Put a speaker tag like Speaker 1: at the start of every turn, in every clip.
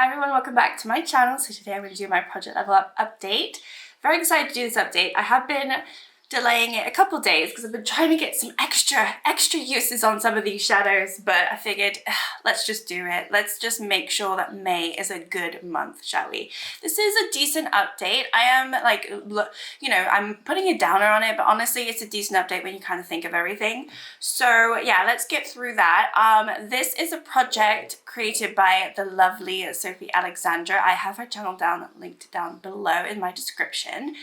Speaker 1: Hi everyone, welcome back to my channel. So today I'm going to do my project level up update. Very excited to do this update. I have been delaying it a couple days because I've been trying to get some extra uses on some of these shadows, but I figured let's just do it. Let's just make sure that May is a good month, shall we? This is a decent update. I am like, you know, I'm putting a downer on it, but honestly it's a decent update when you kind of think of everything. So yeah, let's get through that. This is a project created by the lovely Sophie Alexandra. I have her channel linked down below in my description.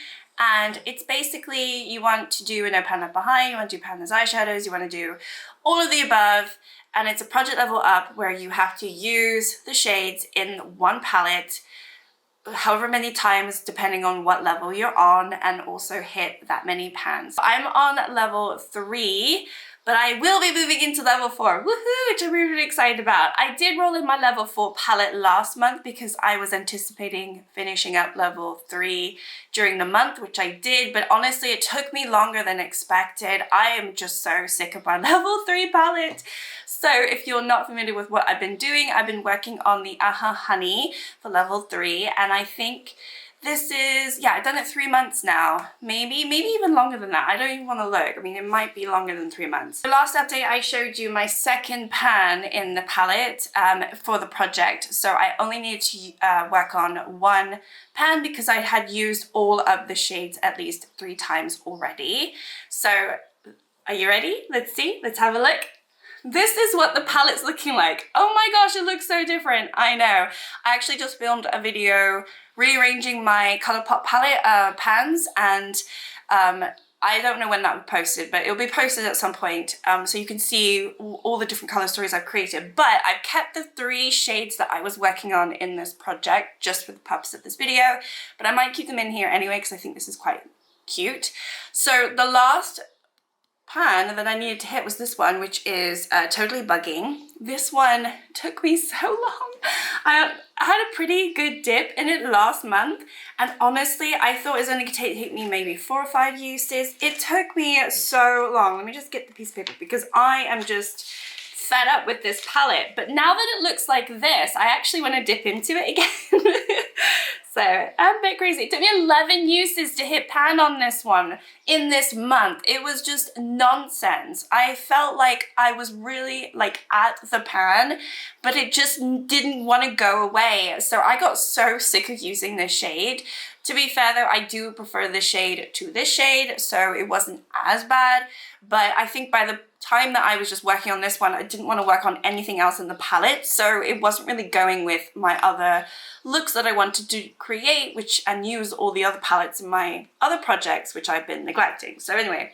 Speaker 1: And it's basically, you want to do a no pan left behind, you want to do pan as eyeshadows, you want to do all of the above. And it's a project level up where you have to use the shades in one palette however many times depending on what level you're on, and also hit that many pans. I'm on level 3, but I will be moving into level 4, woohoo, which I'm really excited about. I did roll in my level 4 palette last month because I was anticipating finishing up level 3 during the month, which I did, but honestly it took me longer than expected. I am just so sick of my level 3 palette. So if you're not familiar with what I've been doing, I've been working on the Honey for level 3, and I think this is, yeah, I've done it 3 months now, maybe even longer than that. I don't even want to look. I mean, it might be longer than 3 months. The last update I showed you my second pan in the palette for the project. So I only needed to work on one pan because I had used all of the shades at least 3 times already. So are you ready? Let's see, let's have a look. This is what the palette's looking like. Oh my gosh, it looks so different. I know. I actually just filmed a video rearranging my ColourPop palette pans, and I don't know when that will be posted, but it'll be posted at some point, so you can see all the different color stories I've created. But I've kept the 3 shades that I was working on in this project just for the purpose of this video, but I might keep them in here anyway because I think this is quite cute. So the last pan that I needed to hit was this one, which is Totally Bugging. This one took me so long. I had a pretty good dip in it last month, and honestly I thought it was only going to take me maybe 4 or 5 uses. It took me so long. Let me just get the piece of paper because I am just fed up with this palette. But now that it looks like this, I actually want to dip into it again. So I'm a bit crazy. It took me 11 uses to hit pan on this one in this month. It was just nonsense. I felt like I was really like at the pan, but it just didn't want to go away. So I got so sick of using this shade. To be fair though, I do prefer this shade to this shade, so it wasn't as bad. But I think by the time that I was just working on this one, I didn't want to work on anything else in the palette, so it wasn't really going with my other looks that I wanted to create, and use all the other palettes in my other projects, which I've been neglecting. So anyway,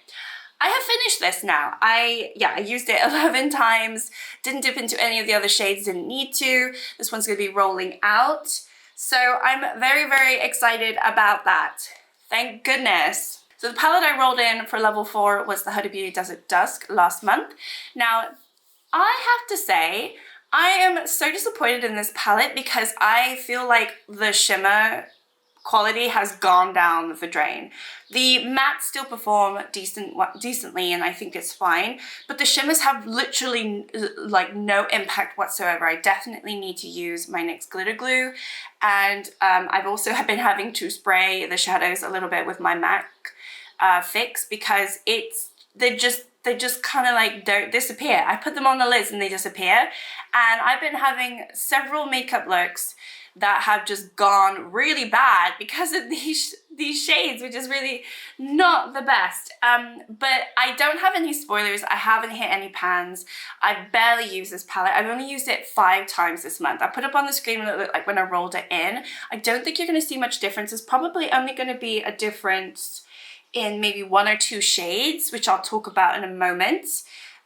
Speaker 1: I have finished this now. I used it 11 times, didn't dip into any of the other shades, didn't need to. This one's going to be rolling out. So I'm very, very excited about that. Thank goodness. So the palette I rolled in for level 4 was the Huda Beauty Desert Dusk last month. Now, I have to say, I am so disappointed in this palette because I feel like the shimmer quality has gone down the drain. The mattes still perform decently, and I think it's fine, but the shimmers have literally like no impact whatsoever. I definitely need to use my NYX glitter glue, and I've also been having to spray the shadows a little bit with my MAC fix because they just kind of like don't disappear. I put them on the lids and they disappear, and I've been having several makeup looks that have just gone really bad because of these shades, which is really not the best. But I don't have any spoilers. I haven't hit any pans. I barely use this palette. I've only used it 5 times this month. I put up on the screen what it looked like when I rolled it in. I don't think you're going to see much difference. There's probably only going to be a difference in maybe 1 or 2 shades, which I'll talk about in a moment.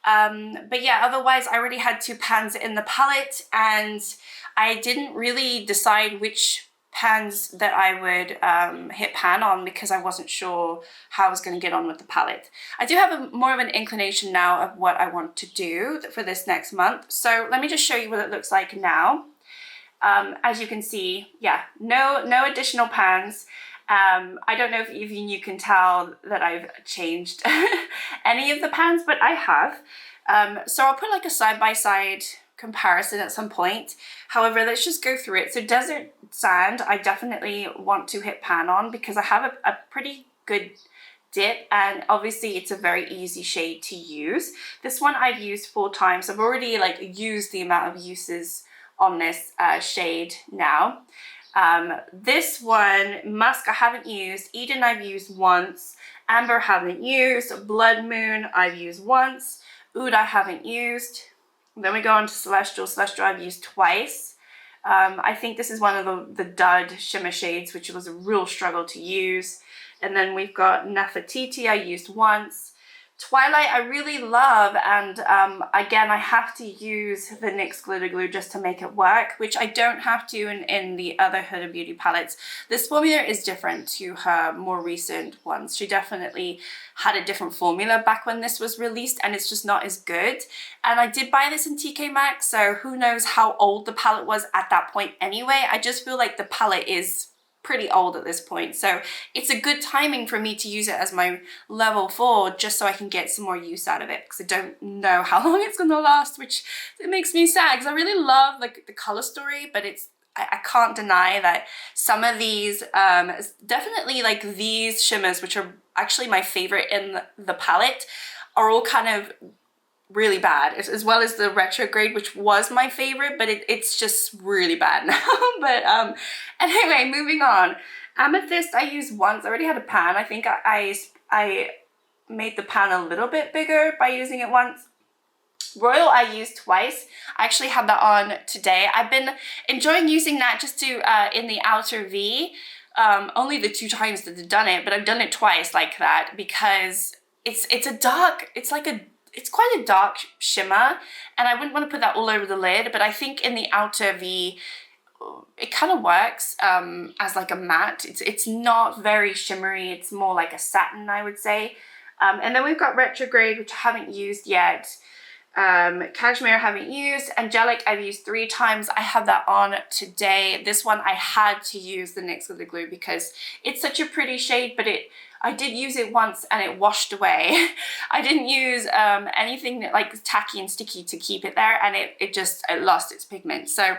Speaker 1: But yeah, otherwise I already had 2 pans in the palette, and I didn't really decide which pans that I would hit pan on because I wasn't sure how I was going to get on with the palette. I do have more of an inclination now of what I want to do for this next month. So let me just show you what it looks like now. As you can see, yeah, no additional pans. I don't know if even you can tell that I've changed any of the pans, but I have. So I'll put like a side-by-side comparison at some point. However, let's just go through it. So Desert Sand, I definitely want to hit pan on because I have a pretty good dip, and obviously it's a very easy shade to use. This one I've used 4 times. I've already like used the amount of uses on this shade now. This one, Musk, I haven't used. Eden, I've used once. Amber, haven't used. Blood Moon, I've used once. Oud, I haven't used. Then we go on to Celestial. Celestial, I've used twice. I think this is one of the dud shimmer shades, which was a real struggle to use. And then we've got Nefertiti, I used once. Twilight, I really love, and again, I have to use the NYX Glitter Glue just to make it work, which I don't have to in the other Huda Beauty palettes. This formula is different to her more recent ones. She definitely had a different formula back when this was released, and it's just not as good. And I did buy this in TK Maxx, so who knows how old the palette was at that point anyway. I just feel like the palette is pretty old at this point, so it's a good timing for me to use it as my level 4 just so I can get some more use out of it, because I don't know how long it's gonna last, which it makes me sad because I really love like the color story, but it's I can't deny that some of these definitely like these shimmers, which are actually my favorite in the palette, are all kind of really bad, as well as the Retrograde, which was my favorite, but it's just really bad now. But anyway, moving on. Amethyst I used once. I already had a pan. I think I made the pan a little bit bigger by using it once. Royal I used twice. I actually had that on today. I've been enjoying using that just to in the outer V. Only the 2 times that I've done it, but I've done it twice like that because it's a dark, it's quite a dark shimmer, and I wouldn't want to put that all over the lid, but I think in the outer V it kind of works as like a matte. It's not very shimmery, it's more like a satin, I would say. And then we've got Retrograde, which I haven't used yet. Cashmere I haven't used. Angelic I've used 3 times. I have that on today. This one I had to use the NYX Glitter Glue because it's such a pretty shade, but I did use it once and it washed away. I didn't use anything that like tacky and sticky to keep it there, and it lost its pigment. So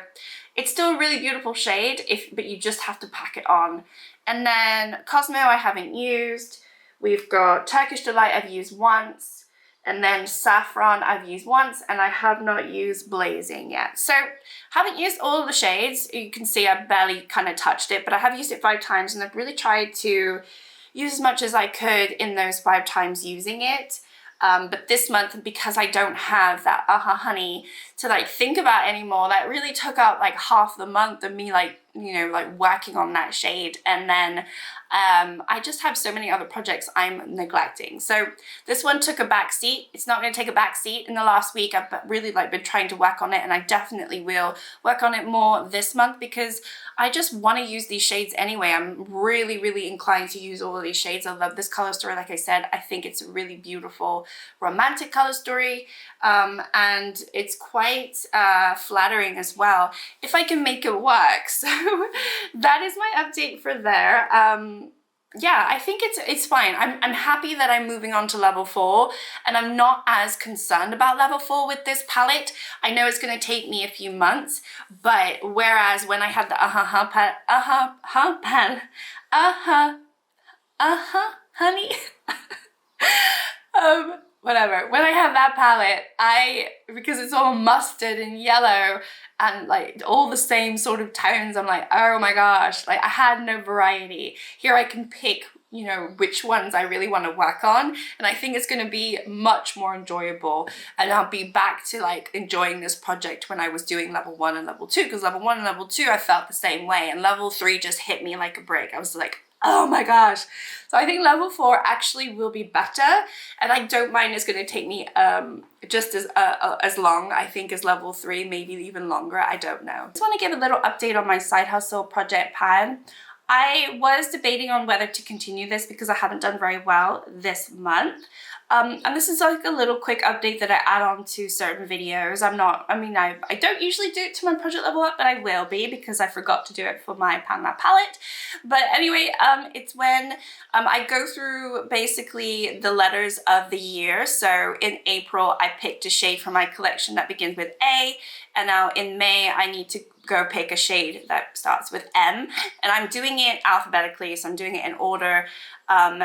Speaker 1: it's still a really beautiful shade, but you just have to pack it on. And then Cosmo I haven't used. We've got Turkish Delight I've used once. And then Saffron I've used once, and I have not used Blazing yet. So haven't used all of the shades. You can see I barely kind of touched it, but I have used it 5 times, and I've really tried to use as much as I could in those 5 times using it. But this month, because I don't have that Honey to like think about anymore, that really took up like half the month of me like, you know, like working on that shade. And then I just have so many other projects I'm neglecting. So this one took a back seat. It's not going to take a back seat in the last week. I've really like been trying to work on it, and I definitely will work on it more this month because I just want to use these shades anyway. I'm really, really inclined to use all of these shades. I love this color story. Like I said, I think it's a really beautiful romantic color story, and it's quite flattering as well if I can make it work. So that is my update for there. Yeah, I think it's fine. I'm happy that I'm moving on to level 4, and I'm not as concerned about level 4 with this palette. I know it's going to take me a few months, but whereas when I had the honey whatever, when I had that palette, because it's all mustard and yellow and like all the same sort of tones, I'm like, oh my gosh, like I had no variety. Here I can pick, you know, which ones I really want to work on, and I think it's going to be much more enjoyable, and I'll be back to like enjoying this project when I was doing level 1 and level 2, because level 1 and level 2 I felt the same way, and level 3 just hit me like a brick. I was like, oh my gosh. So I think level 4 actually will be better, and I don't mind it's going to take me just as long, I think, as level 3, maybe even longer. I don't know. I just want to give a little update on my side hustle project pan. I was debating on whether to continue this because I haven't done very well this month. And this is like a little quick update that I add on to certain videos. I don't usually do it to my project level up, but I will be because I forgot to do it for my Pan Lab palette. But anyway, it's when I go through basically the letters of the year. So in April, I picked a shade from my collection that begins with A, and now in May, I need to go pick a shade that starts with M, and I'm doing it alphabetically, so I'm doing it in order.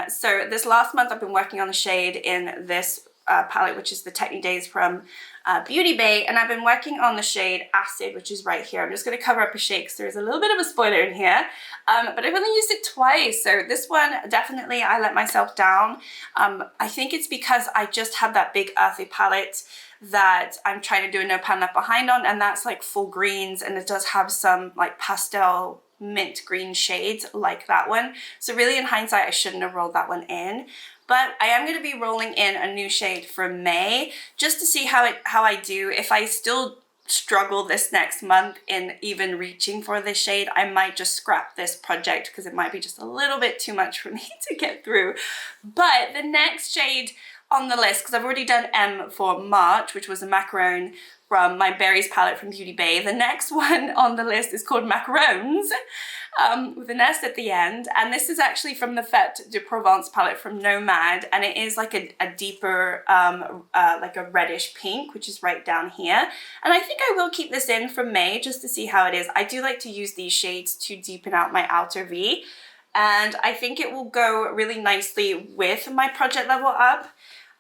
Speaker 1: So this last month I've been working on a shade in this palette, which is the Techni Days from Beauty Bay, and I've been working on the shade Acid, which is right here. I'm just going to cover up a shade because there's a little bit of a spoiler in here, but I've only used it twice, so this one definitely I let myself down. I think it's because I just have that big earthy palette that I'm trying to do a no pan left behind on, and that's like full greens, and it does have some like pastel mint green shades like that one. So really in hindsight, I shouldn't have rolled that one in. But I am going to be rolling in a new shade for May just to see how I do. If I still struggle this next month in even reaching for this shade, I might just scrap this project because it might be just a little bit too much for me to get through. But the next shade on the list, because I've already done M for March, which was a macaron from my Berries palette from Beauty Bay. The next one on the list is called Macarons, with an S at the end, and this is actually from the Fête de Provence palette from Nomad, and it is like a deeper, like a reddish pink, which is right down here. And I think I will keep this in for May just to see how it is. I do like to use these shades to deepen out my outer V, and I think it will go really nicely with my project level up.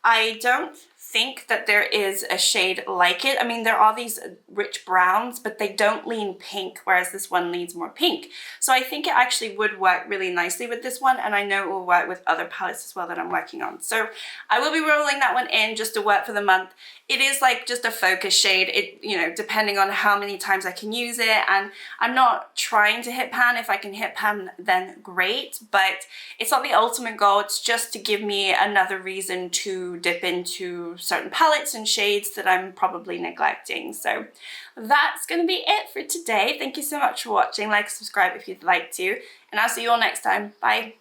Speaker 1: I don't think that there is a shade like it. I mean, there are these rich browns, but they don't lean pink, whereas this one leans more pink. So I think it actually would work really nicely with this one, and I know it will work with other palettes as well that I'm working on. So I will be rolling that one in just to work for the month. It is like just a focus shade, depending on how many times I can use it, and I'm not trying to hit pan. If I can hit pan, then great, but it's not the ultimate goal. It's just to give me another reason to dip into certain palettes and shades that I'm probably neglecting. So that's going to be it for today. Thank you so much for watching. Like, subscribe if you'd like to, and I'll see you all next time. Bye.